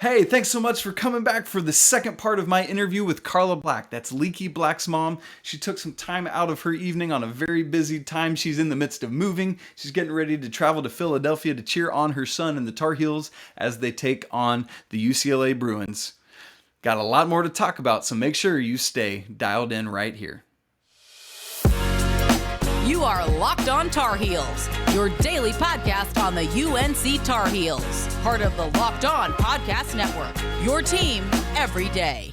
Hey, thanks so much for coming back for the second part of my interview with Carla Black. That's Leaky Black's mom. She took some time out of her evening on a very busy time. She's in the midst of moving. She's getting ready to travel to Philadelphia to cheer on her son and the Tar Heels as they take on the UCLA Bruins. Got a lot more to talk about, so make sure you stay dialed in right here. You are Locked On Tar Heels, your daily podcast on the UNC Tar Heels, part of the Locked On Podcast Network, your team every day.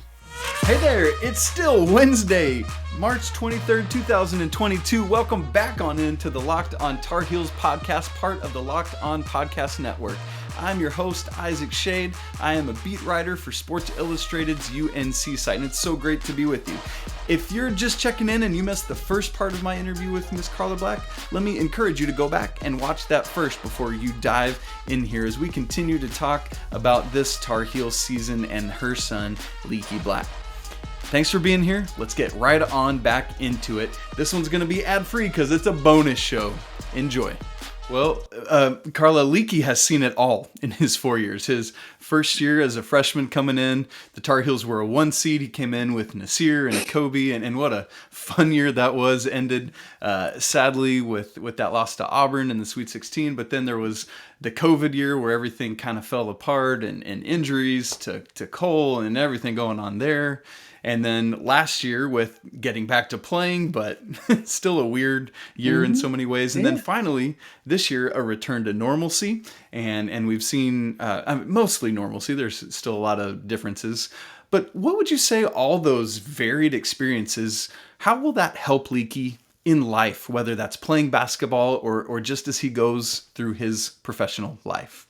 Hey there, it's still Wednesday, March 23rd, 2022. Welcome back on into the Locked On Tar Heels podcast, part of the Locked On Podcast Network. I'm your host, Isaac Schade. I am a beat writer for Sports Illustrated's UNC site, and it's so great to be with you. If you're just checking in and you missed the first part of my interview with Miss Carla Black, let me encourage you to go back and watch that first before you dive in here as we continue to talk about this Tar Heels season and her son, Leaky Black. Thanks for being here. Let's get right on back into it. This one's going to be ad-free because it's a bonus show. Enjoy. Well, Carla, Leaky has seen it all in his 4 years. His first year as a freshman coming in, the Tar Heels were a 1 seed. He came in with Nasir and Kobe, and what a fun year that was. Ended, sadly, with that loss to Auburn in the Sweet 16. But then there was the COVID year where everything kind of fell apart and injuries to Cole and everything going on there. And then last year with getting back to playing, but still a weird year in so many ways. And then finally, this year, a return to normalcy. And we've seen mostly normalcy. There's still a lot of differences. But what would you say all those varied experiences, how will that help Leaky in life, whether that's playing basketball or just as he goes through his professional life?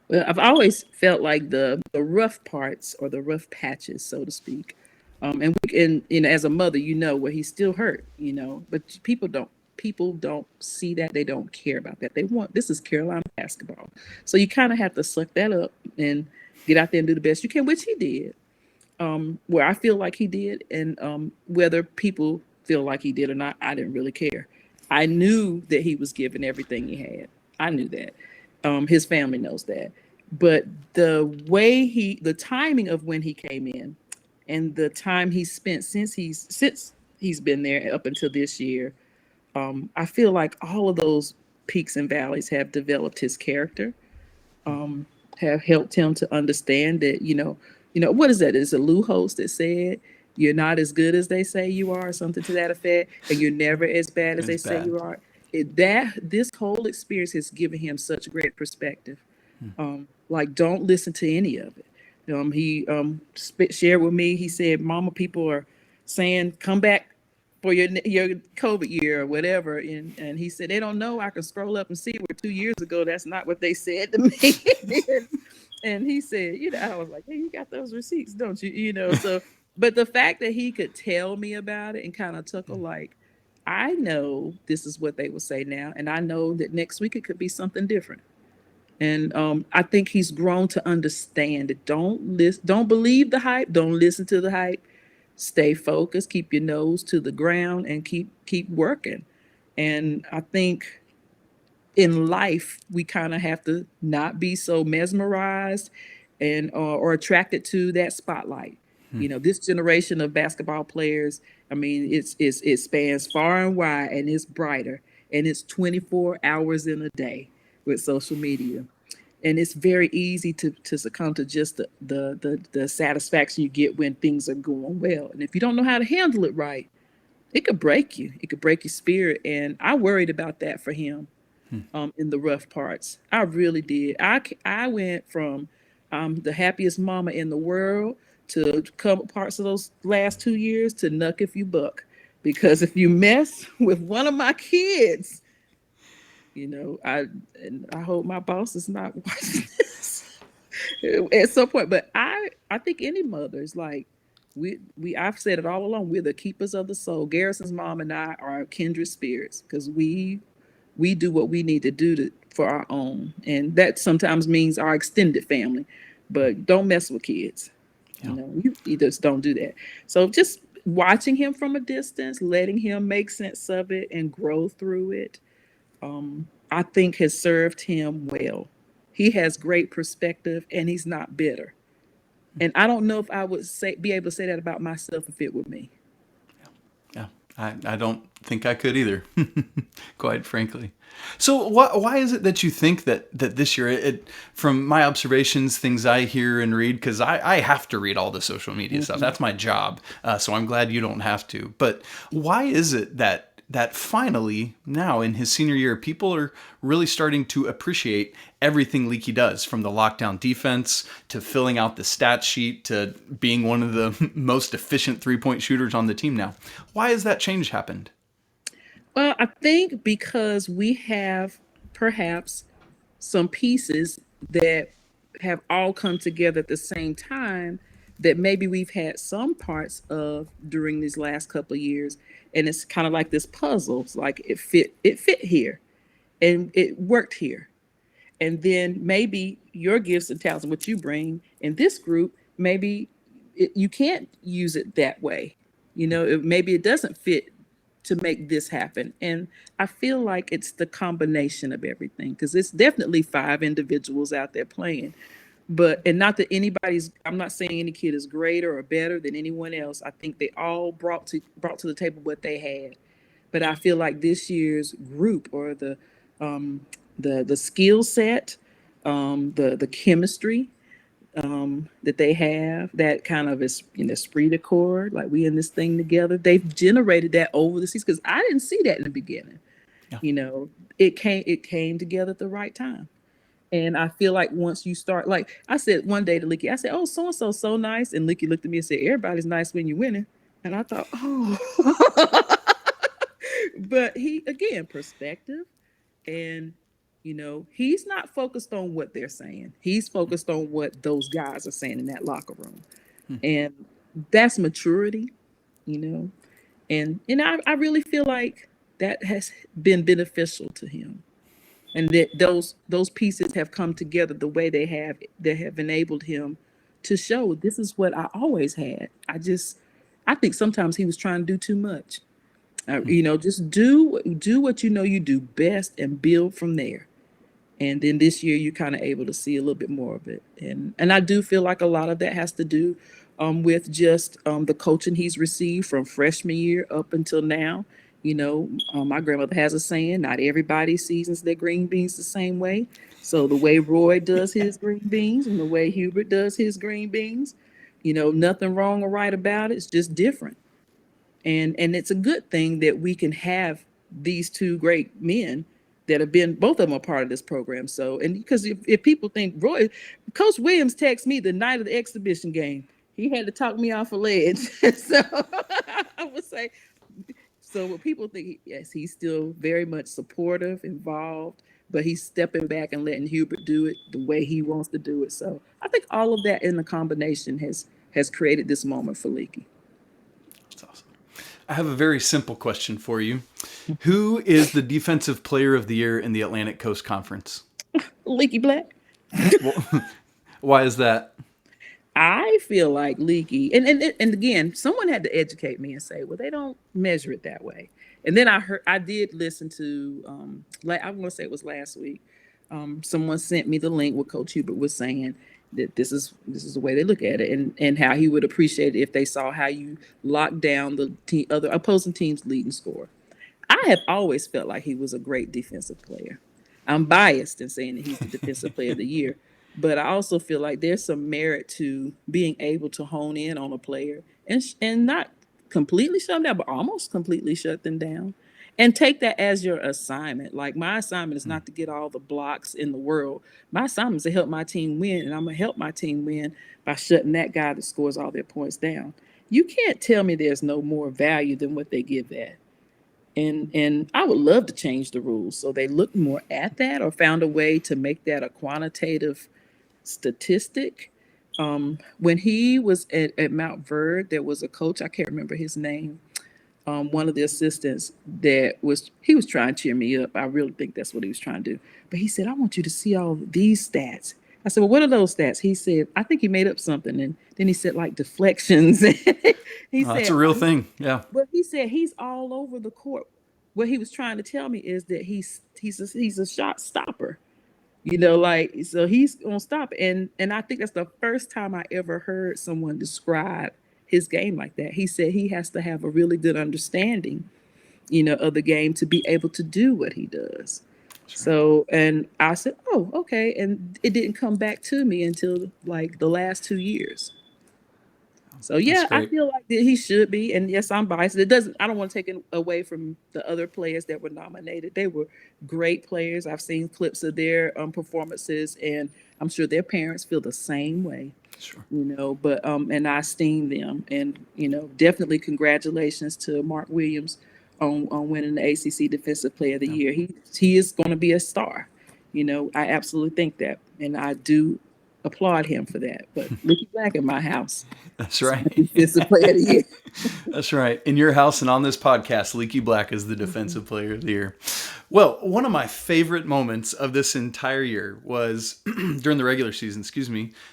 Well, I've always felt like the rough parts or the rough patches, so to speak. And as a mother, where he's still hurt, but people don't see that. They don't care about that. This is Carolina basketball. So you kind of have to suck that up and get out there and do the best you can, which he did, where I feel like he did. And whether people feel like he did or not, I didn't really care. I knew that he was giving everything he had. I knew that. His family knows that. But the timing of when he came in and the time he spent since he's been there up until this year, I feel like all of those peaks and valleys have developed his character, have helped him to understand that, what is that? It's a Lou host that said, you're not as good as they say you are, or something to that effect, and you're never as bad as they say you are. This whole experience has given him such great perspective. Like, don't listen to any of it. He shared with me, he said, Mama, people are saying, come back for your COVID year or whatever. And he said, they don't know. I can scroll up and see where 2 years ago, that's not what they said to me. And he said, I was like, hey, you got those receipts, don't you? So, but the fact that he could tell me about it and kind of chuckle like, I know this is what they will say now, and I know that next week it could be something different. And I think he's grown to understand it. Don't believe the hype. Don't listen to the hype. Stay focused. Keep your nose to the ground and keep working. And I think in life we kind of have to not be so mesmerized and or attracted to that spotlight. This generation of basketball players, I mean, it spans far and wide, and it's brighter, and it's 24 hours in a day with social media. And it's very easy to succumb to just the satisfaction you get when things are going well. And if you don't know how to handle it right, it could break you. It could break your spirit. And I worried about that for him in the rough parts. I really did. I went from the happiest mama in the world to a couple parts of those last 2 years to nuck if you buck. Because if you mess with one of my kids, I hope my boss is not watching this at some point. But I think any mother's like, I've said it all along, we're the keepers of the soul. Garrison's mom and I are kindred spirits because we do what we need to do for our own. And that sometimes means our extended family. But don't mess with kids. You just don't do that. So just watching him from a distance, letting him make sense of it and grow through it, I think has served him well. he has great perspective and he's not bitter. And I don't know if I would be able to say that about myself if it were me. Yeah, I don't think I could either, quite frankly. So why is it that you think that this year, from my observations, things I hear and read, because I have to read all the social media stuff. That's my job. So I'm glad you don't have to. But why is it that finally now in his senior year, people are really starting to appreciate everything Leaky does, from the lockdown defense to filling out the stat sheet to being one of the most efficient 3-point shooters on the team now? Why has that change happened? Well, I think because we have perhaps some pieces that have all come together at the same time that maybe we've had some parts of during these last couple of years. And it's kind of like this puzzle. It's like it fit here and it worked here. And then maybe your gifts and talents and what you bring in this group, maybe you can't use it that way. Maybe it doesn't fit to make this happen. And I feel like it's the combination of everything, because it's definitely 5 individuals out there playing. And not that I'm not saying any kid is greater or better than anyone else. I think they all brought to the table what they had. But I feel like this year's group, or the skill set, the chemistry that they have, that kind of is esprit de corps, like we in this thing together. They've generated that over the season, because I didn't see that in the beginning. Yeah. It came together at the right time. And I feel like once you start, like I said one day to Leaky, I said, "Oh, so and so nice," and Leaky looked at me and said, "Everybody's nice when you're winning." And I thought, oh. But he, again, perspective, and he's not focused on what they're saying. He's focused on what those guys are saying in that locker room. And that's maturity, and I really feel like that has been beneficial to him. And that those pieces have come together the way they have enabled him to show, this is what I always had. I think sometimes he was trying to do too much. Just do what you do best and build from there. And then this year you're kind of able to see a little bit more of it. And I do feel like a lot of that has to do with just the coaching he's received from freshman year up until now. My grandmother has a saying, not everybody seasons their green beans the same way. So the way Roy does his green beans and the way Hubert does his green beans, nothing wrong or right about it. It's just different. And it's a good thing that we can have these 2 great men that have been, both of them are part of this program. So, and because if people think Coach Williams texted me the night of the exhibition game, he had to talk me off a ledge. So I would say, so what people think, yes, he's still very much supportive, involved, but he's stepping back and letting Hubert do it the way he wants to do it. So I think all of that in the combination has created this moment for Leaky. That's awesome. I have a very simple question for you. Who is the defensive player of the year in the Atlantic Coast Conference? Leaky Black. Why is that? I feel like Leaky, and again, someone had to educate me and say, well, they don't measure it that way. And then I did listen to, I want to say it was last week. Someone sent me the link what Coach Hubert was saying, that this is the way they look at it, and how he would appreciate it if they saw how you lock down the other opposing team's leading score. I have always felt like he was a great defensive player. I'm biased in saying that he's the defensive player of the year. But I also feel like there's some merit to being able to hone in on a player and not completely shut them down, but almost completely shut them down, and take that as your assignment. Like, my assignment is not to get all the blocks in the world. My assignment is to help my team win, and I'm going to help my team win by shutting that guy that scores all their points down. You can't tell me there's no more value than what they give that. And I would love to change the rules so they look more at that, or found a way to make that a quantitative statistic. When he was at Mount Verde, there was a coach, I can't remember his name, one of the assistants he was trying to cheer me up. I really think that's what he was trying to do. But he said, I want you to see all these stats. I said, well, what are those stats? He said, I think he made up something. And then he said, like, deflections. That's a real thing. Yeah. But he said he's all over the court. What he was trying to tell me is that he's a shot stopper. Like, so he's gonna stop. And I think that's the first time I ever heard someone describe his game like that. He said he has to have a really good understanding, of the game to be able to do what he does. That's right. So, and I said, oh, okay. And it didn't come back to me until like the last 2 years. So That's yeah, I great. feel like that he should be. And yes, I'm biased. I don't want to take it away from the other players that were nominated. They were great players. I've seen clips of their performances, and I'm sure their parents feel the same way. Sure. But and I esteem them, and definitely congratulations to Mark Williams on winning the ACC Defensive Player of the Year. He is going to be a star. I absolutely think that, and I do applaud him for that. But Leaky Black in my house. That's right. Defensive Player of the Year. That's right. In your house and on this podcast, Leaky Black is the Defensive Player of the Year. Well, one of my favorite moments of this entire year was during the regular season,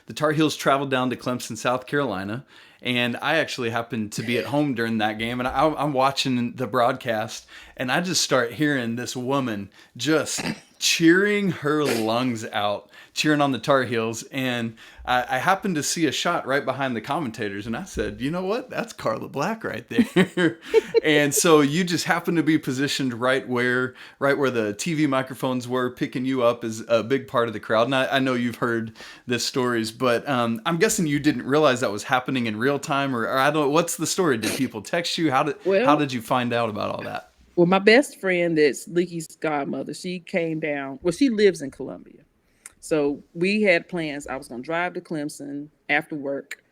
the Tar Heels traveled down to Clemson, South Carolina, and I actually happened to be at home during that game, and I'm watching the broadcast, and I just start hearing this woman just cheering her lungs out, cheering on the Tar Heels, and I happened to see a shot right behind the commentators, and I said, you know what? That's Carla Black right there. And so you just happened to be positioned right where the TV microphones were, picking you up as a big part of the crowd. And I know you've heard this stories, but I'm guessing you didn't realize that was happening in real time, or I don't know. What's the story? Did people text you? How did you find out about all that? Well, my best friend, that's Leaky's godmother, she came down. Well, she lives in Columbia. So we had plans. I was going to drive to Clemson after work,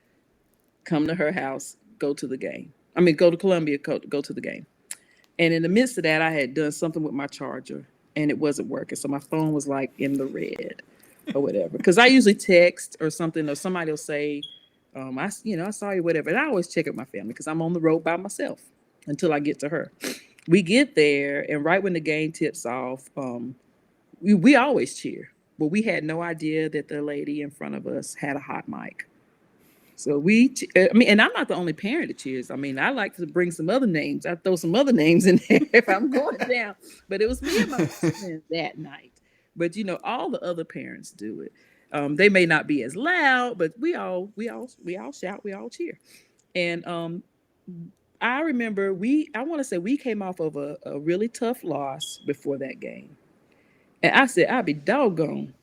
come to her house, go to the game. Go to Columbia, go to the game. And in the midst of that, I had done something with my charger, and it wasn't working. So my phone was like in the red or whatever. Because I usually text or something, or somebody will say, I saw you, whatever. And I always check with my family because I'm on the road by myself until I get to her. We get there, and right when the game tips off, we always cheer. But we had no idea that the lady in front of us had a hot mic. So and I'm not the only parent that cheers. I like to bring some other names. I throw some other names in there if I'm going down. But it was me and my friend that night. But all the other parents do it. They may not be as loud, but we all shout, we all cheer. And I remember I want to say we came off of a really tough loss before that game. And I said, I'd be doggone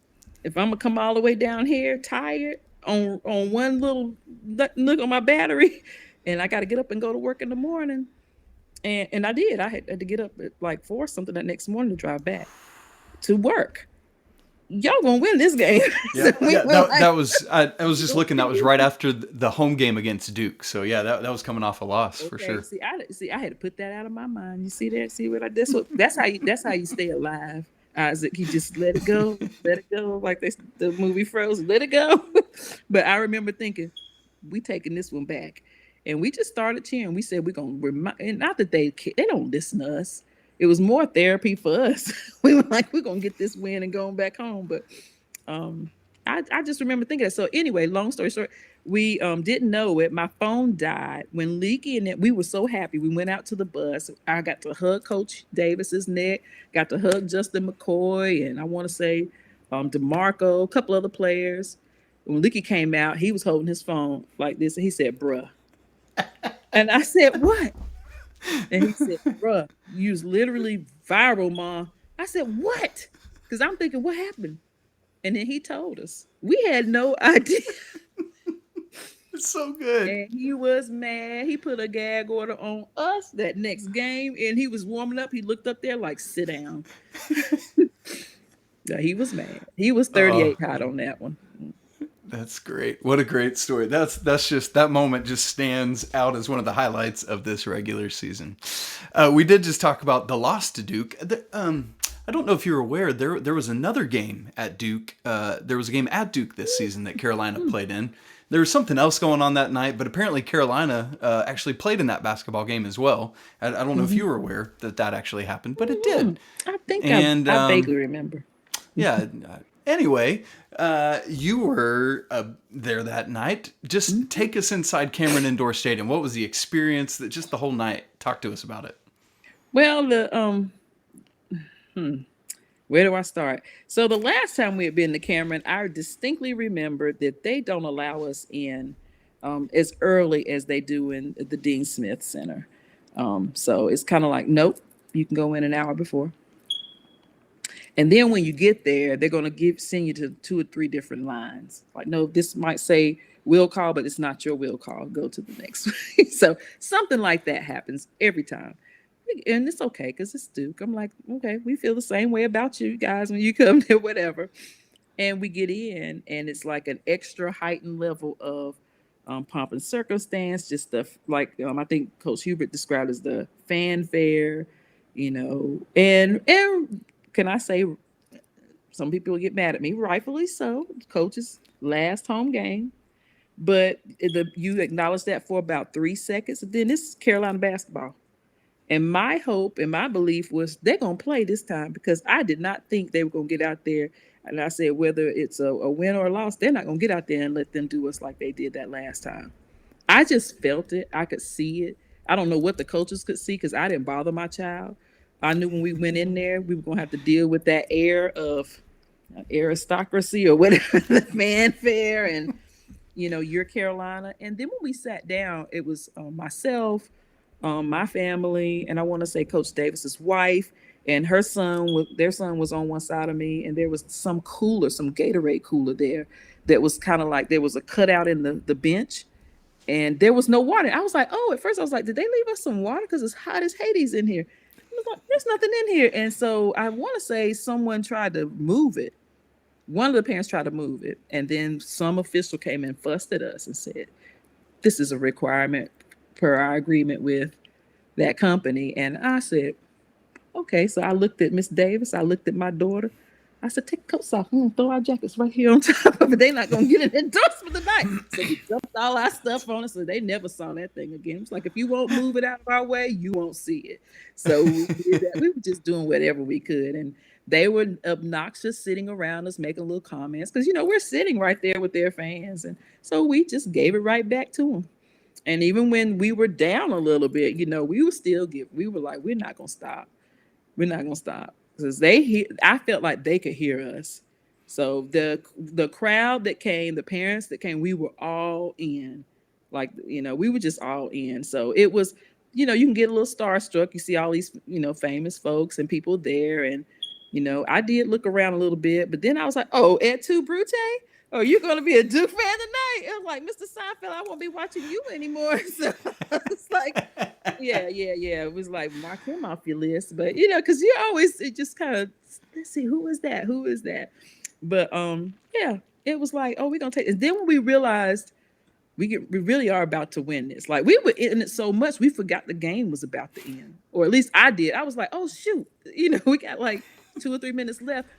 if I'm gonna come all the way down here tired on one little look on my battery, and I got to get up and go to work in the morning. And I did. I had to get up at like 4 something that next morning to drive back to work. Y'all gonna win this game. Yeah, that was. I was just looking. That was right after the home game against Duke. So yeah, that was coming off a loss for sure. See, I had to put that out of my mind. You see that? See what I did? That's how you stay alive. Isaac, he just let it go, like the movie Frozen, let it go. But I remember thinking, we taking this one back, and we just started cheering. We said we're gonna remind, and not that they don't listen to us. It was more therapy for us. We were like, we're gonna get this win and going back home. But I just remember thinking that. So anyway, long story short, we didn't know it. My phone died when Leaky and we were so happy. We went out to the bus. I got to hug Coach Davis's neck, got to hug Justin McCoy, and I want to say DeMarco, a couple other players. When Leaky came out, he was holding his phone like this, and he said, bruh. And I said, what? And he said, bruh, you was literally viral, Mom. I said, what? Because I'm thinking, what happened? And then he told us. We had no idea. It's so good. And he was mad. He put a gag order on us that next game, and he was warming up. He looked up there like, sit down. Yeah, he was mad. He was 38 hot on that one. That's great. What a great story. That's just, that moment just stands out as one of the highlights of this regular season. We did just talk about the loss to Duke. I don't know if you're aware, there was another game at Duke. There was a game at Duke this season that Carolina played in. There was something else going on that night, but apparently Carolina actually played in that basketball game as well. I don't know if you were aware that actually happened, but it did. I think I vaguely remember. Yeah. Anyway, you were there that night. Just take us inside Cameron Indoor Stadium. What was the experience? Just the whole night. Talk to us about it. Well, Where do I start? So the last time we had been to Cameron, I distinctly remember that they don't allow us in as early as they do in the Dean Smith Center. So it's kind of like, nope, you can go in an hour before. And then when you get there, they're going to send you to 2 or 3 different lines. Like, no, this might say will call, but it's not your will call. Go to the next one. So something like that happens every time. And it's okay because it's Duke. I'm like, okay, we feel the same way about you guys when you come there, whatever. And we get in, and it's like an extra heightened level of pomp and circumstance, just stuff like I think Coach Hubert described as the fanfare, and can I say, some people will get mad at me, rightfully so. Coach's last home game, but you acknowledge that for about 3 seconds, and then it's Carolina basketball. And my hope and my belief was they're going to play this time, because I did not think they were going to get out there. And I said, whether it's a win or a loss, they're not going to get out there and let them do us like they did that last time. I just felt it. I could see it. I don't know what the coaches could see because I didn't bother my child. I knew when we went in there, we were going to have to deal with that air of aristocracy or whatever, the fanfare, and, you're Carolina. And then when we sat down, it was myself, my family, and I want to say Coach Davis's wife and her son. Their son was on one side of me, and there was some Gatorade cooler there that was kind of like there was a cutout in the bench, and there was no water. I was like, oh, at first I was like, did they leave us some water? Because it's hot as Hades in here. I was like, there's nothing in here. And so I want to say someone tried to move it. One of the parents tried to move it, and then some official came and fussed at us and said, this is a requirement per our agreement with that company. And I said, okay. So I looked at Miss Davis. I looked at my daughter. I said, take the coats off. Throw our jackets right here on top of it. They're not going to get an endorsement tonight. So we dumped all our stuff on it. So they never saw that thing again. It's like, if you won't move it out of our way, you won't see it. So we did that. We were just doing whatever we could. And they were obnoxious, sitting around us, making little comments. Because, we're sitting right there with their fans. And so we just gave it right back to them. And even when we were down a little bit, we would still we were like, we're not going to stop. We're not going to stop. Because I felt like they could hear us. So the crowd that came, the parents that came, we were all in. Like, we were just all in. So it was, you can get a little starstruck. You see all these, famous folks and people there. And, I did look around a little bit. But then I was like, oh, Et tu, Brute? Oh, you're going to be a Duke fan tonight? It was like, Mr. Seinfeld, I won't be watching you anymore. So it's like, yeah. It was like, mark him off your list. But, because you always, it just kind of, let's see, who is that? But, yeah, it was like, oh, we're going to take this. Then when we realized we really are about to win this. Like, we were in it so much, we forgot the game was about to end. Or at least I did. I was like, oh, shoot. We got like 2 or 3 minutes left.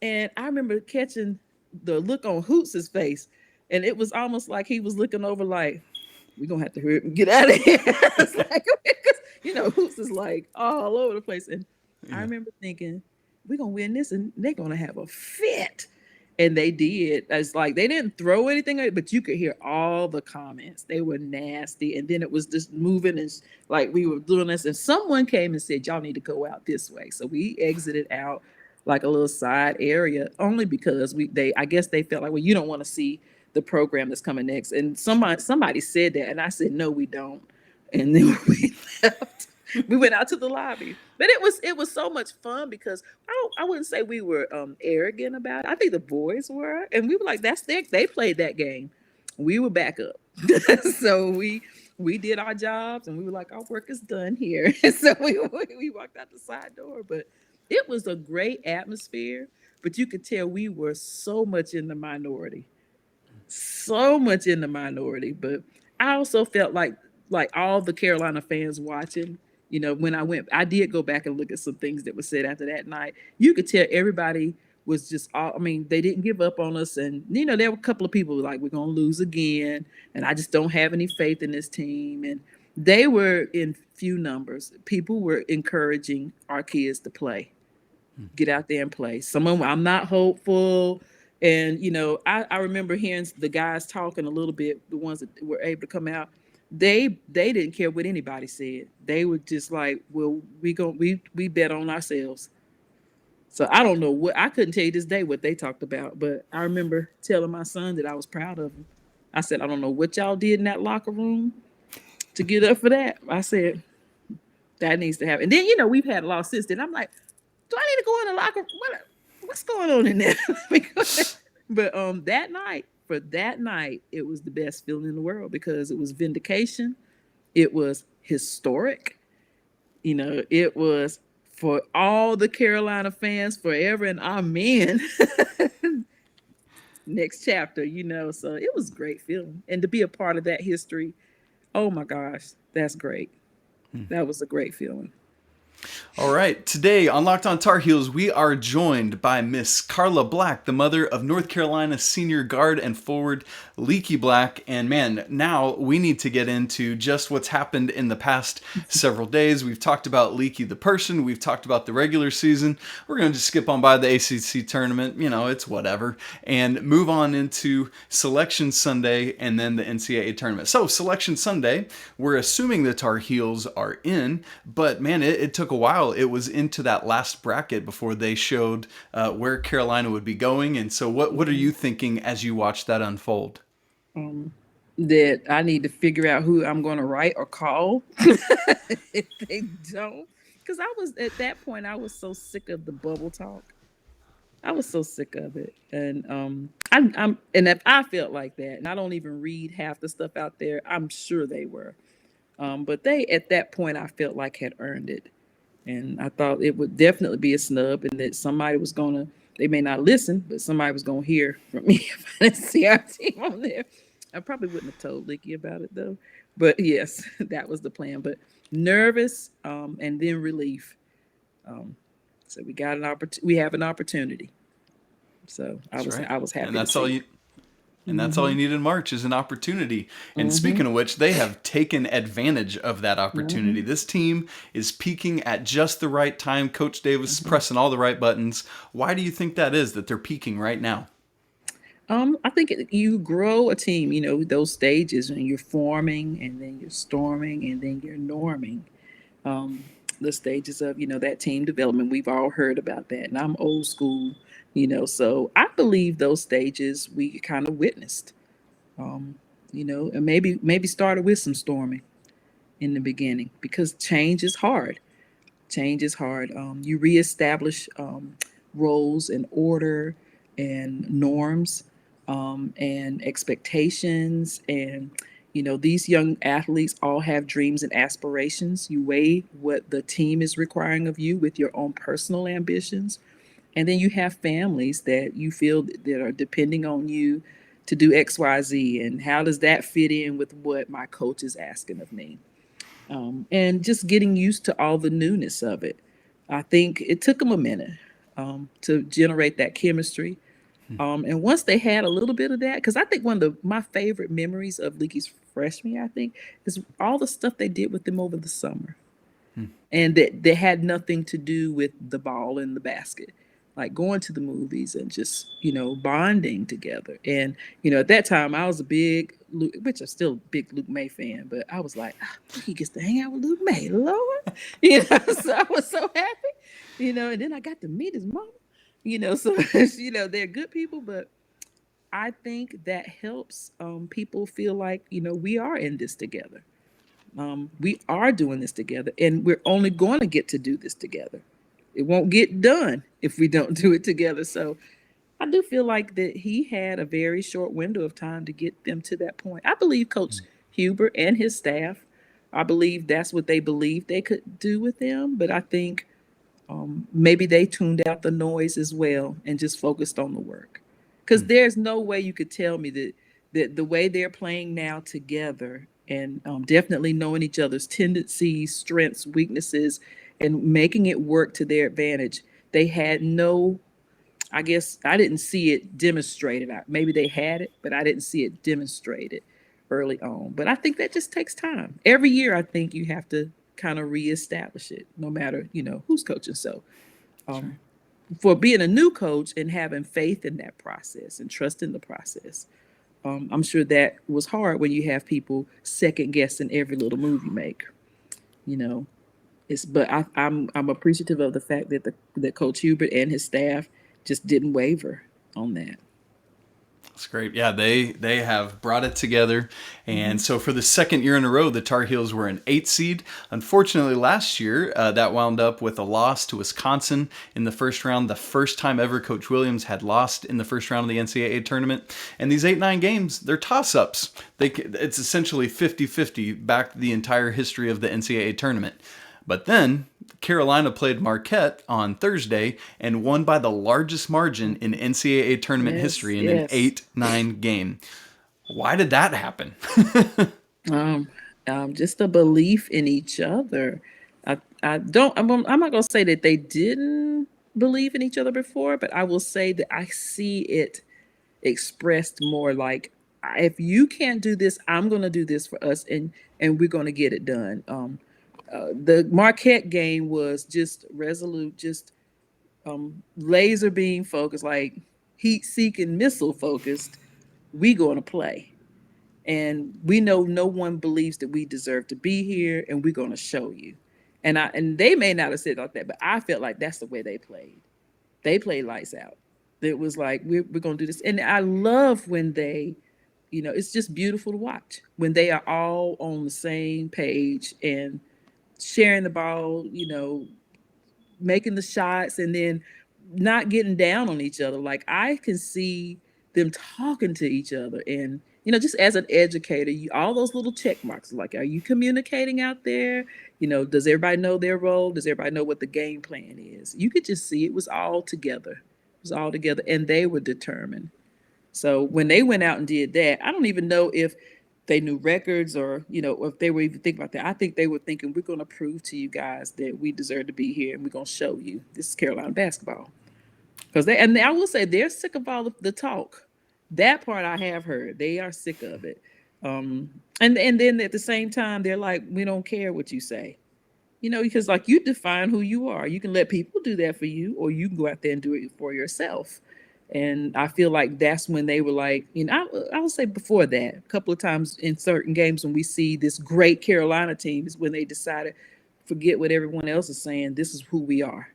And I remember catching the look on Hoots' face, and it was almost like he was looking over like, we're gonna have to hurry up and get out of here. It's like, Hoots is like all over the place. And I remember thinking, we're gonna win this and they're gonna have a fit. And they did. It's like they didn't throw anything at it, but you could hear all the comments. They were nasty. And then it was just moving, and like we were doing this, and someone came and said, y'all need to go out this way. So we exited out like a little side area, only because I guess they felt like, well, you don't want to see the program that's coming next. And somebody said that, and I said, no, we don't. And then we left. We went out to the lobby. But it was so much fun because I wouldn't say we were arrogant about it. I think the boys were, and we were like, they played that game. We were back up. So we did our jobs, and we were like, our work is done here. And so we walked out the side door. But it was a great atmosphere, but you could tell we were so much in the minority. But I also felt like all the Carolina fans watching, when I did go back and look at some things that were said after that night. You could tell everybody was just they didn't give up on us. And, there were a couple of people like, we're going to lose again. And I just don't have any faith in this team. And they were in few numbers. People were encouraging our kids to play. Get out there and play. Some of them, I'm not hopeful. And, I remember hearing the guys talking a little bit, the ones that were able to come out. They didn't care what anybody said. They were just like, well, we bet on ourselves. So I don't know I couldn't tell you this day what they talked about, but I remember telling my son that I was proud of him. I said, I don't know what y'all did in that locker room to get up for that. I said, that needs to happen. And then, we've had a loss since then. I'm like, do I need to go in the locker room? What's going on in there? But for that night, it was the best feeling in the world because it was vindication. It was historic. It was for all the Carolina fans forever and amen. Next chapter, so it was a great feeling. And to be a part of that history, oh my gosh, that's great. That was a great feeling. All right. Today on Locked On Tar Heels, we are joined by Miss Carla Black, the mother of North Carolina senior guard and forward Leaky Black. And man, now we need to get into just what's happened in the past several days. We've talked about Leaky the person. We've talked about the regular season. We're going to just skip on by the ACC tournament. It's whatever. And move on into Selection Sunday and then the NCAA tournament. So Selection Sunday, we're assuming the Tar Heels are in, but man, it took a while. It was into that last bracket before they showed where Carolina would be going. And so what are you thinking as you watch that unfold? That I need to figure out who I'm going to write or call if they don't. Because at that point, I was so sick of the bubble talk. I was so sick of it. And and if I felt like that, and I don't even read half the stuff out there, I'm sure they were. But they, at that point, I felt like had earned it. And I thought it would definitely be a snub and that somebody was going to, they may not listen, but somebody was going to hear from me if I didn't see our team on there. I probably wouldn't have told Leaky about it though. But yes, that was the plan. But nervous and then relief. So we got we have an opportunity. So I was happy. And that's all you. And that's all you need in March is an opportunity. And speaking of which, they have taken advantage of that opportunity. This team is peaking at just the right time. Coach Davis is pressing all the right buttons. Why do you think that is, that they're peaking right now? I think you grow a team, those stages, and you're forming, and then you're storming, and then you're norming. The stages of, that team development. We've all heard about that. And I'm old school. So I believe those stages we kind of witnessed, and maybe started with some storming in the beginning because change is hard. You reestablish roles and order and norms and expectations. And, these young athletes all have dreams and aspirations. You weigh what the team is requiring of you with your own personal ambitions. And then you have families that you feel that are depending on you to do X, Y, Z. And how does that fit in with what my coach is asking of me? And just getting used to all the newness of it. I think it took them a minute to generate that chemistry. And once they had a little bit of that, because I think one of my favorite memories of Leaky's freshman year, I think, is all the stuff they did with them over the summer. And that had nothing to do with the ball in the basket. Like going to the movies and just, bonding together. And, at that time I was a big, which I'm still a big Luke May fan, but I was like, he gets to hang out with Luke May, Lord. So I was so happy, and then I got to meet his mama, so, they're good people, but I think that helps people feel like, we are in this together. We are doing this together and we're only going to get to do this together. It won't get done if we don't do it together. So I do feel like that he had a very short window of time to get them to that point. I believe Coach Hubert and his staff, I believe that's what they believed they could do with them. But I think maybe they tuned out the noise as well and just focused on the work. Because there's no way you could tell me that the way they're playing now together and definitely knowing each other's tendencies, strengths, weaknesses, and making it work to their advantage. They had I guess I didn't see it demonstrated. Maybe they had it, but I didn't see it demonstrated early on. But I think that just takes time. Every year, I think you have to kind of reestablish it, no matter, who's coaching. So for being a new coach and having faith in that process and trusting the process, I'm sure that was hard when you have people second guessing every little move you make, I'm appreciative of the fact that that Coach Hubert and his staff just didn't waver on that. That's great. Yeah, they have brought it together. And so for the second year in a row, the Tar Heels were an 8 seed. Unfortunately, last year, that wound up with a loss to Wisconsin in the first round, the first time ever Coach Williams had lost in the first round of the NCAA tournament. And these 8-9 games, they're toss-ups. It's essentially 50-50 back the entire history of the NCAA tournament. But then Carolina played Marquette on Thursday and won by the largest margin in NCAA tournament history in an 8-9 game. Why did that happen? Just a belief in each other. I'm not going to say that they didn't believe in each other before, but I will say that I see it expressed more like, if you can't do this, I'm going to do this for us, and we're going to get it done. The Marquette game was just resolute, just laser beam focused, like heat-seeking missile focused. We going to play, and we know no one believes that we deserve to be here, and we're going to show you. And they may not have said like that, but I felt like that's the way they played. They played lights out. It was like we're going to do this, and I love when they, it's just beautiful to watch when they are all on the same page and sharing the ball, making the shots, and then not getting down on each other. Like, I can see them talking to each other, and just as an educator, all those little check marks, like, are you communicating out there? Does everybody know their role? Does everybody know what the game plan is? You could just see it was all together. It was all together, and they were determined. So when they went out and did that, I don't even know if they knew records or, if they were even thinking about that. I think they were thinking, we're going to prove to you guys that we deserve to be here, and we're going to show you this is Carolina basketball. Because I will say they're sick of all the talk. That part I have heard. They are sick of it. And then at the same time, they're like, we don't care what you say. Because like, you define who you are. You can let people do that for you, or you can go out there and do it for yourself. And I feel like that's when they were like, I would say before that, a couple of times in certain games when we see this great Carolina team is when they decided, forget what everyone else is saying. This is who we are.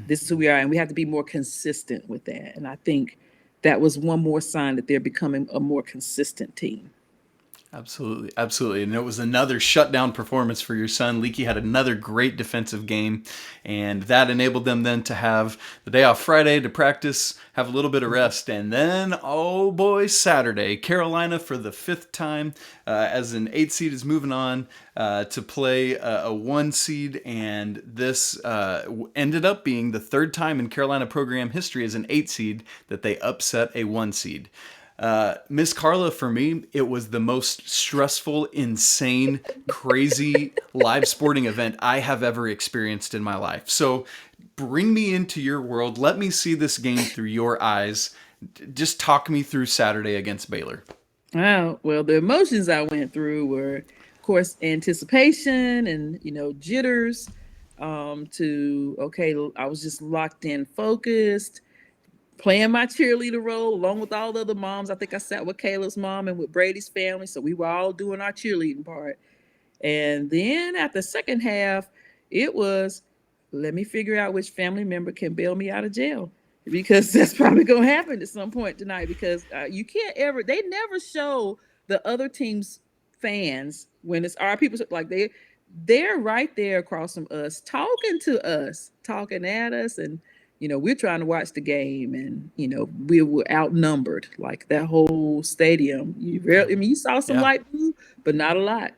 This is who we are. And we have to be more consistent with that. And I think that was one more sign that they're becoming a more consistent team. Absolutely, absolutely. And it was another shutdown performance for your son. Leaky had another great defensive game, and that enabled them then to have the day off Friday to practice, have a little bit of rest, and then, oh boy, Saturday, Carolina for the 5th time as an 8 seed is moving on to play a 1 seed, and this ended up being the 3rd time in Carolina program history as an 8 seed that they upset a 1 seed. Miss Carla, for me, it was the most stressful, insane, crazy live sporting event I have ever experienced in my life. So bring me into your world. Let me see this game through your eyes. Just talk me through Saturday against Baylor. Oh, well, the emotions I went through were, of course, anticipation and, jitters. I was just locked in, focused, playing my cheerleader role along with all the other moms. I think I sat with Caleb's mom and with Brady's family. So we were all doing our cheerleading part. And then at the second half, it was, let me figure out which family member can bail me out of jail, because that's probably going to happen at some point tonight, because you can't they never show the other team's fans when it's our people, like they're right there across from us, talking at us. And we're trying to watch the game, and we were outnumbered, like that whole stadium. You saw some light blue, but not a lot.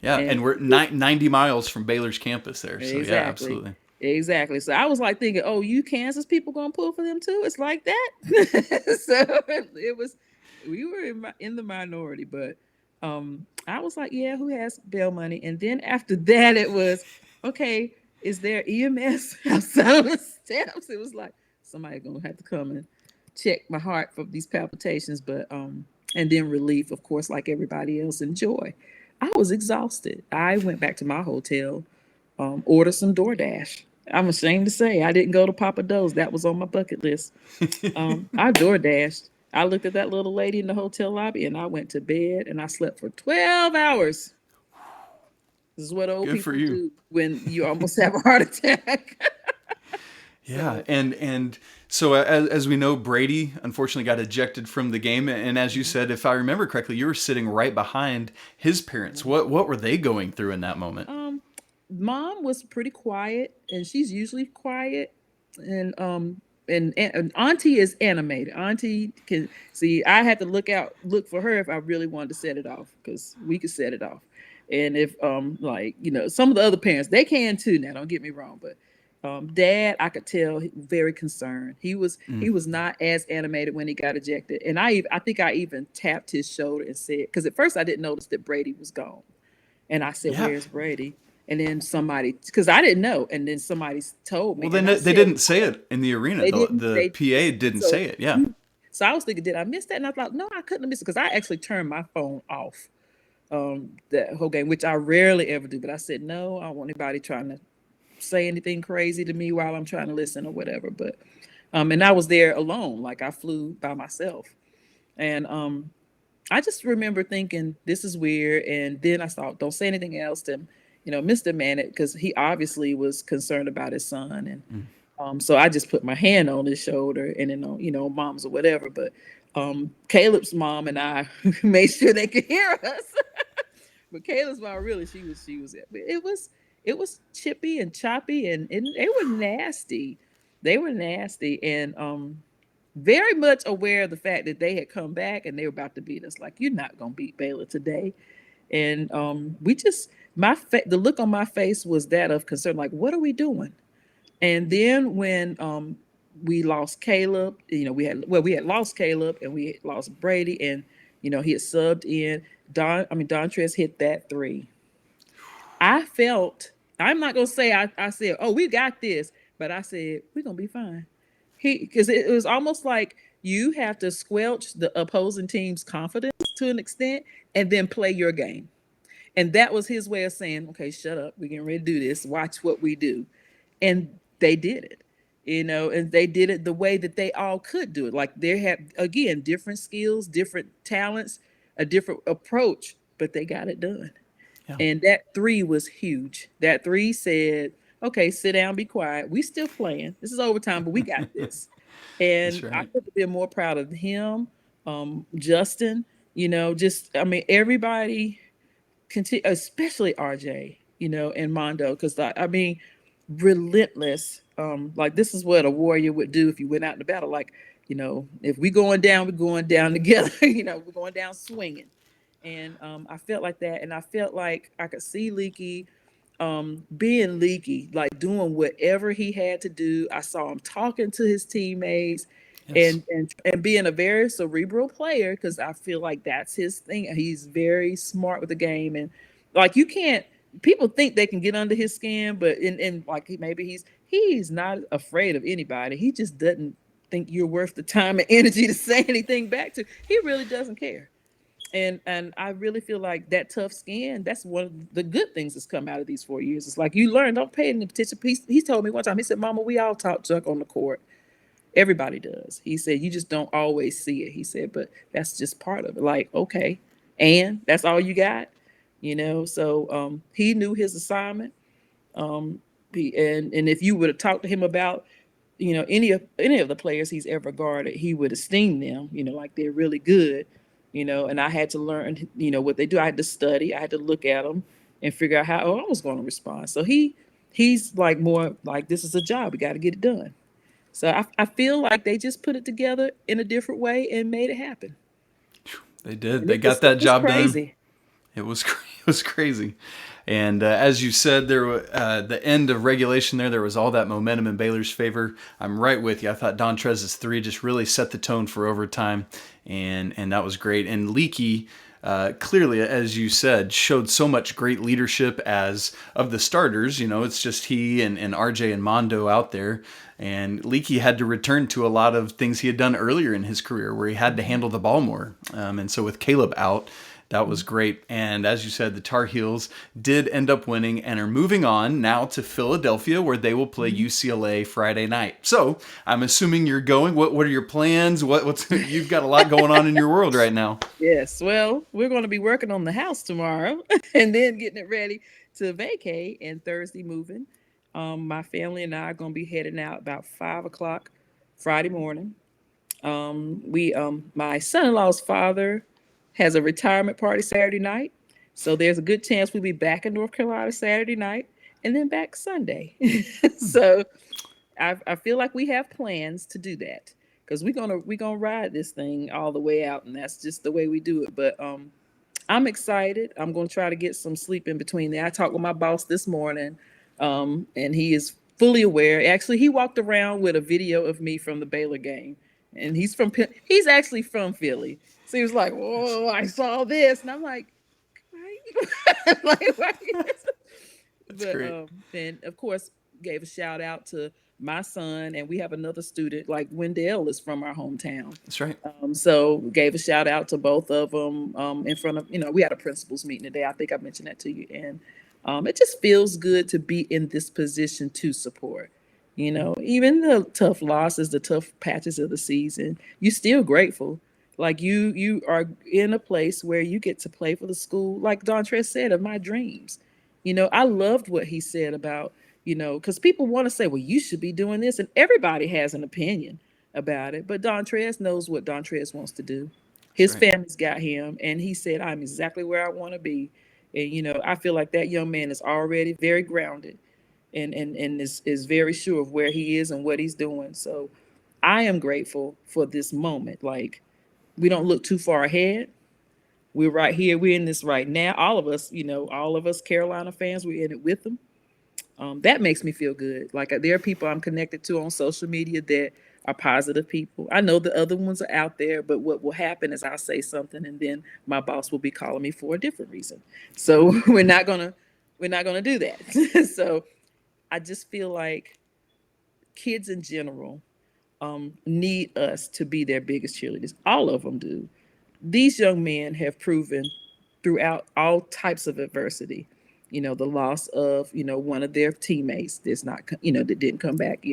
Yeah, and we're 90 miles from Baylor's campus there. So exactly, yeah, absolutely. Exactly. So I was like thinking, oh, you Kansas people gonna pull for them too? It's like that. So we were in the minority, but I was like, yeah, who has bail money? And then after that, it was okay. Is there EMS outside of the steps? It was like, somebody gonna have to come and check my heart for these palpitations. But and then relief, of course, like everybody else, and joy. I was exhausted. I went back to my hotel, ordered some DoorDash. I'm ashamed to say I didn't go to Papa Do's. That was on my bucket list. I DoorDashed. I looked at that little lady in the hotel lobby, and I went to bed, and I slept for 12 hours. This is what old Good for people you. do when you almost have a heart attack. Yeah, and so as we know, Brady unfortunately got ejected from the game, and as you said, if I remember correctly, you were sitting right behind his parents. What were they going through in that moment? Mom was pretty quiet, and she's usually quiet, and Auntie is animated. Auntie can see. I had to look for her if I really wanted to set it off, because we could set it off. And if like some of the other parents, they can too. Now, don't get me wrong, but Dad, I could tell very concerned. He was not as animated when he got ejected, and I think I even tapped his shoulder and said, because at first I didn't notice that Brady was gone, and I said, Yeah. "Where's Brady?" And then somebody, because I didn't know, and then somebody told me. Well, then they didn't say it in the arena. The PA didn't say it. Yeah. So I was thinking, did I miss that? And I thought, no, I couldn't have missed it, because I actually turned my phone off that whole game, which I rarely ever do. But I said, no, I don't want anybody trying to say anything crazy to me while I'm trying to listen or whatever. But and I was there alone, like I flew by myself, and I just remember thinking, this is weird. And then I thought, don't say anything else to Mr. Manek, because he obviously was concerned about his son. And so I just put my hand on his shoulder, and then mom's or whatever. But Caleb's mom and I made sure they could hear us. But Caleb's mom, really, she was it was chippy and choppy, and they were nasty. They were nasty, and very much aware of the fact that they had come back and they were about to beat us. Like, you're not gonna beat Baylor today. And we just the look on my face was that of concern, like, what are we doing? And then when we lost Caleb, we had lost Caleb, and we had lost Brady, and he had subbed in Dontrez hit that 3. I felt, I'm not gonna say I said, oh, we got this, but I said, we're gonna be fine. Because it was almost like you have to squelch the opposing team's confidence to an extent and then play your game. And that was his way of saying, okay, shut up. We're getting ready to do this. Watch what we do. And they did it, and they did it the way that they all could do it. Like, they had, again, different skills, different talents, a different approach, but they got it done. Yeah. And that 3 was huge. That 3 said, okay, sit down, be quiet. We still playing. This is overtime, but we got this. And right. I could have been more proud of him, Justin, everybody, especially RJ, and Mondo, because relentless. Like, this is what a warrior would do if you went out in the battle. Like, if we going down, we're going down together. We're going down swinging. And I felt like that, and I felt like I could see Leaky being Leaky, like doing whatever he had to do. I saw him talking to his teammates. Yes. and being a very cerebral player, because I feel like that's his thing. He's very smart with the game, and like, people think they can get under his skin, but in like, maybe he's not afraid of anybody. He just doesn't think you're worth the time and energy to say anything back to. He really doesn't care. And I really feel like that tough skin, that's one of the good things that's come out of these 4 years. It's like, you learn, don't pay any attention. He told me one time, he said, Mama, we all talk junk on the court. Everybody does. He said, you just don't always see it. He said, but that's just part of it. Like, okay, and that's all you got, So he knew his assignment. And if you would have talked to him about, any of the players he's ever guarded, he would esteem them, like they're really good. And I had to learn, what they do. I had to study. I had to look at them and figure out how I was going to respond. So he's like, more like, this is a job. We got to get it done. So I feel like they just put it together in a different way and made it happen. They did. They got that job done. It was crazy. And as you said, there the end of regulation there was all that momentum in Baylor's favor. I'm right with you. I thought Dontrez's 3 just really set the tone for overtime, and that was great. And Leaky, clearly, as you said, showed so much great leadership as of the starters. It's just he and RJ and Mondo out there. And Leaky had to return to a lot of things he had done earlier in his career, where he had to handle the ball more. And so with Caleb out, That was great. And as you said, the Tar Heels did end up winning and are moving on now to Philadelphia, where they will play UCLA Friday night. So I'm assuming you're going. What are your plans? What's you've got a lot going on in your world right now. Yes. Well, we're going to be working on the house tomorrow and then getting it ready to vacate and Thursday moving. My family and I are going to be heading out about 5 o'clock Friday morning. My son-in-law's father has a retirement party Saturday night. So there's a good chance we'll be back in North Carolina Saturday night and then back Sunday. So I feel like we have plans to do that because we're gonna ride this thing all the way out, and that's just the way we do it. But I'm excited. I'm gonna try to get some sleep in between there. I talked with my boss this morning, and he is fully aware. Actually, he walked around with a video of me from the Baylor game, and he's actually from Philly. So he was like, "Whoa, I saw this," and I'm like, "Right?" Like, right? But great. and of course, gave a shout out to my son, and we have another student like Wendell is from our hometown. That's right. So gave a shout out to both of them in front of, we had a principals meeting today. I think I mentioned that to you. And it just feels good to be in this position to support, even the tough losses, the tough patches of the season, you're still grateful. Like you are in a place where you get to play for the school, like Dontrez said, of my dreams. I loved what he said about, because people want to say, well, you should be doing this. And everybody has an opinion about it. But Dontrez knows what Dontrez wants to do. His family's got him. And he said, I'm exactly where I want to be. And, I feel like that young man is already very grounded and is very sure of where he is and what he's doing. So I am grateful for this moment. Like, we don't look too far ahead. We're right here. We're in this right now. All of us Carolina fans, we're in it with them. That makes me feel good. Like, there are people I'm connected to on social media that are positive people. I know the other ones are out there, but what will happen is I'll say something and then my boss will be calling me for a different reason. So we're not gonna do that. So I just feel like kids in general need us to be their biggest cheerleaders. All of them do. These young men have proven throughout all types of adversity, the loss of, one of their teammates that's not, that didn't come back,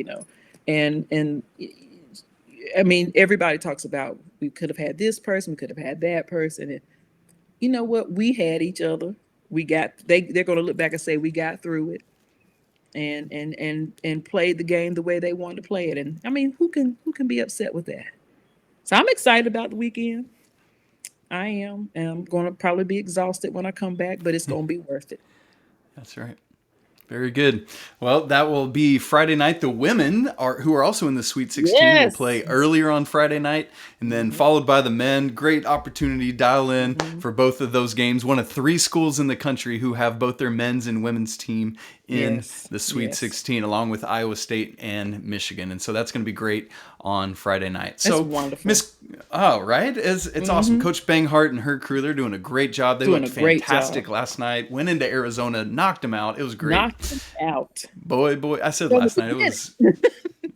and I mean, everybody talks about, we could have had this person, we could have had that person. And you know what? We had each other. They're going to look back and say, we got through it and played the game the way they wanted to play it. And I mean, who can be upset with that? So I'm excited about the weekend. I am. And I'm going to probably be exhausted when I come back, but it's going to be worth it. That's right. Very good. Well, that will be Friday night. The women who are also in the Sweet 16 will play earlier on Friday night, and then followed by the men. Great opportunity. Dial in for both of those games. One of 3 schools in the country who have both their men's and women's team in the Sweet 16, along with Iowa State and Michigan. And so that's going to be great on Friday night. So wonderful. Right? It's awesome. Coach Banghart and her crew, they're doing a great job. They looked fantastic last night. Went into Arizona, knocked them out. It was great. Knocked them out. Boy. I said last night. It was...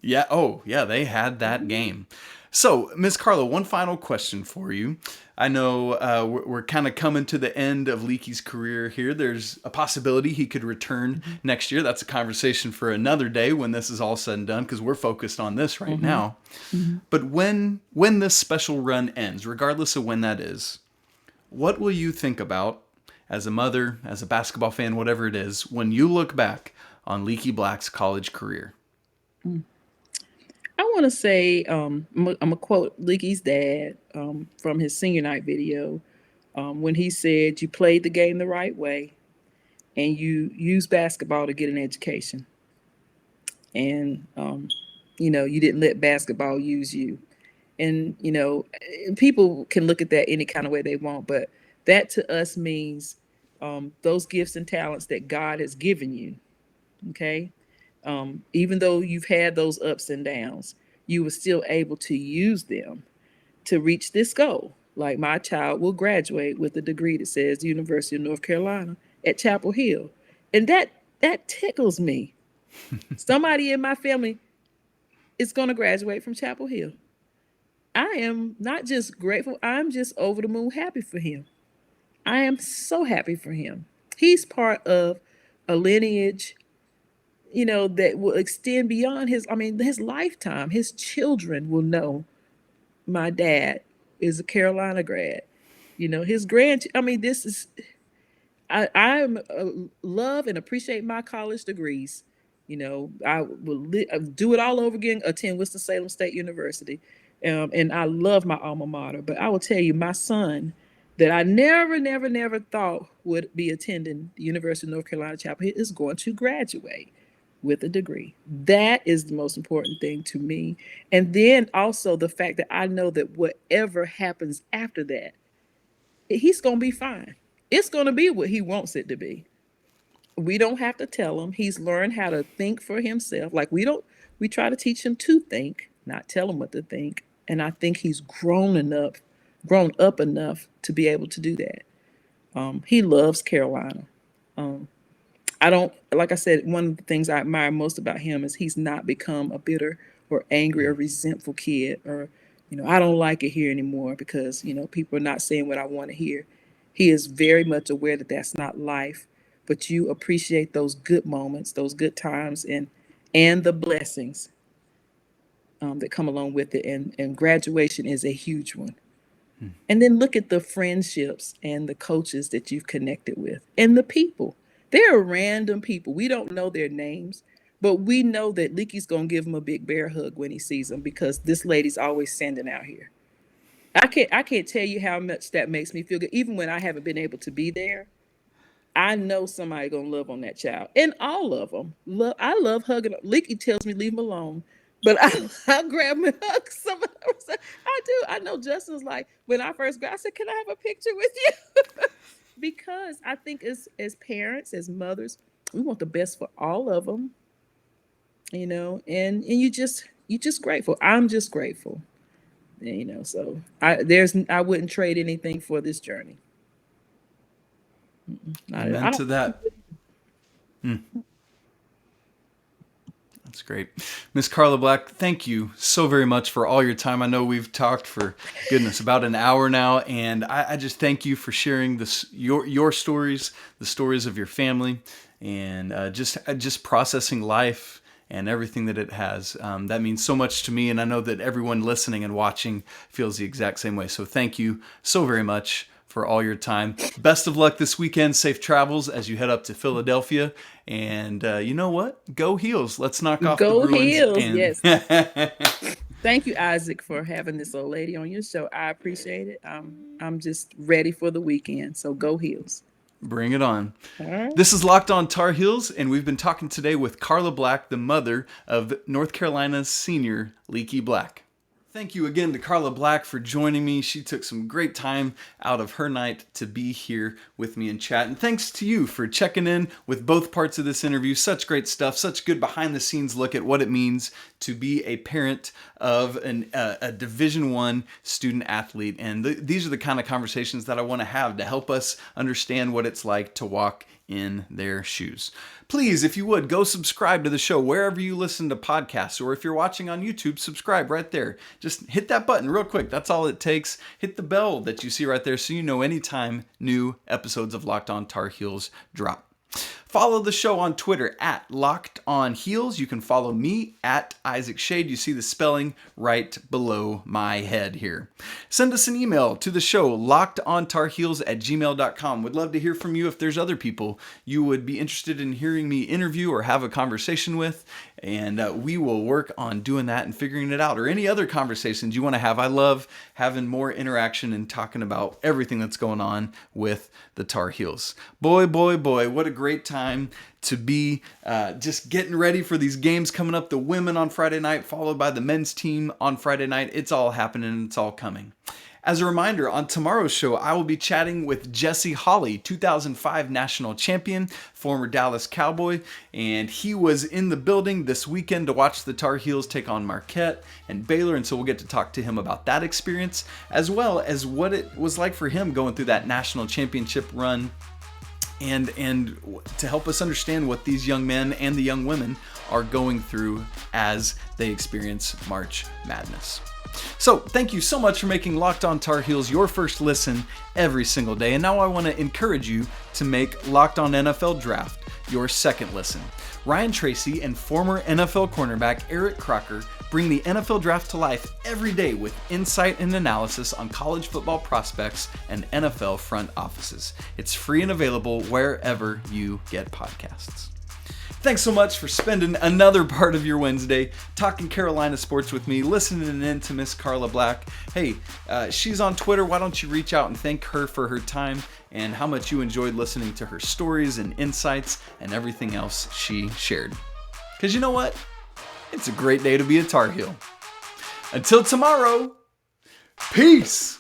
Yeah. Oh, yeah. They had that game. So, Ms. Carla, one final question for you. I know we're kind of coming to the end of Leaky's career here. There's a possibility he could return next year. That's a conversation for another day when this is all said and done, because we're focused on this right now. But when this special run ends, regardless of when that is, what will you think about as a mother, as a basketball fan, whatever it is, when you look back on Leaky Black's college career? I want to say, I'm going to quote Leaky's dad from his senior night video when he said, you played the game the right way and you use basketball to get an education. And, you didn't let basketball use you. And, people can look at that any kind of way they want, but that to us means those gifts and talents that God has given you. Okay. Even though you've had those ups and downs, you were still able to use them to reach this goal. Like, my child will graduate with a degree that says University of North Carolina at Chapel Hill. And that tickles me. Somebody in my family is going to graduate from Chapel Hill. I am not just grateful, I'm just over the moon happy for him. I am so happy for him. He's part of a lineage, that will extend beyond his lifetime. His children will know my dad is a Carolina grad. His this is, I love and appreciate my college degrees. I will do it all over again, attend Winston-Salem State University. And I love my alma mater. But I will tell you, my son that I never thought would be attending the University of North Carolina Chapel Hill is going to graduate with a degree. That is the most important thing to me. And then also the fact that I know that whatever happens after that, he's going to be fine. It's going to be what he wants it to be. We don't have to tell him. He's learned how to think for himself. We try to teach him to think, not tell him what to think. And I think he's grown up enough to be able to do that. He loves Carolina. Like I said, one of the things I admire most about him is he's not become a bitter or angry or resentful kid, or, I don't like it here anymore because, people are not saying what I want to hear. He is very much aware that that's not life, but you appreciate those good moments, those good times, and the blessings that come along with it. And graduation is a huge one. And then look at the friendships and the coaches that you've connected with and the people. They're random people. We don't know their names, but we know that Leaky's going to give him a big bear hug when he sees them because this lady's always standing out here. I can't tell you how much that makes me feel good. Even when I haven't been able to be there, I know somebody going to love on that child. And all of them. I love hugging. Leaky tells me leave him alone. But I'll grab him and hug some of them. I do. I know Justin's like, when I first got, I said, can I have a picture with you? Because I think as parents, as mothers, we want the best for all of them, and you just grateful. I'm just grateful, so I wouldn't trade anything for this journey. Amen to that. That's great. Miss Carla Black, thank you so very much for all your time. I know we've talked for, goodness, about an hour now, and I just thank you for sharing your stories, the stories of your family, and just processing life and everything that it has. That means so much to me, and I know that everyone listening and watching feels the exact same way. So thank you so very much for all your time. Best of luck this weekend. Safe travels as you head up to Philadelphia. And you know what? Go Heels. Let's knock off the Bruins. Go Heels, yes. Thank you, Isaac, for having this old lady on your show. I appreciate it. I'm just ready for the weekend. So go Heels. Bring it on. All right. This is Locked On Tar Heels, and we've been talking today with Carla Black, the mother of North Carolina's senior Leaky Black. Thank you again to Carla Black for joining me. She took some great time out of her night to be here with me and chat. And thanks to you for checking in with both parts of this interview. Such great stuff, such good behind the scenes look at what it means to be a parent of a Division I student athlete. And these are the kind of conversations that I want to have to help us understand what it's like to walk in their shoes. Please, if you would, go subscribe to the show wherever you listen to podcasts, or if you're watching on YouTube, subscribe right there. Just hit that button real quick. That's all it takes. Hit the bell that you see right there so you know anytime new episodes of Locked On Tar Heels drop. Follow the show on Twitter at Locked On Heels. You can follow me at Isaac Schade. You see the spelling right below my head here. Send us an email to the show, lockedontarheels@gmail.com. Would love to hear from you if there's other people you would be interested in hearing me interview or have a conversation with. And we will work on doing that and figuring it out, or any other conversations you want to have. I love having more interaction and talking about everything that's going on with the Tar Heels. Boy, what a great time to be just getting ready for these games coming up. The women on Friday night, followed by the men's team on Friday night. It's all happening. It's all coming. As a reminder, on tomorrow's show, I will be chatting with Jesse Holley, 2005 national champion, former Dallas Cowboy, and he was in the building this weekend to watch the Tar Heels take on Marquette and Baylor, and so we'll get to talk to him about that experience, as well as what it was like for him going through that national championship run and to help us understand what these young men and the young women are going through as they experience March Madness. So thank you so much for making Locked On Tar Heels your first listen every single day. And now I want to encourage you to make Locked On NFL Draft your second listen. Ryan Tracy and former NFL cornerback Eric Crocker bring the NFL Draft to life every day with insight and analysis on college football prospects and NFL front offices. It's free and available wherever you get podcasts. Thanks so much for spending another part of your Wednesday talking Carolina sports with me, listening in to Miss Carla Black. Hey, she's on Twitter. Why don't you reach out and thank her for her time and how much you enjoyed listening to her stories and insights and everything else she shared. Because you know what? It's a great day to be a Tar Heel. Until tomorrow, peace!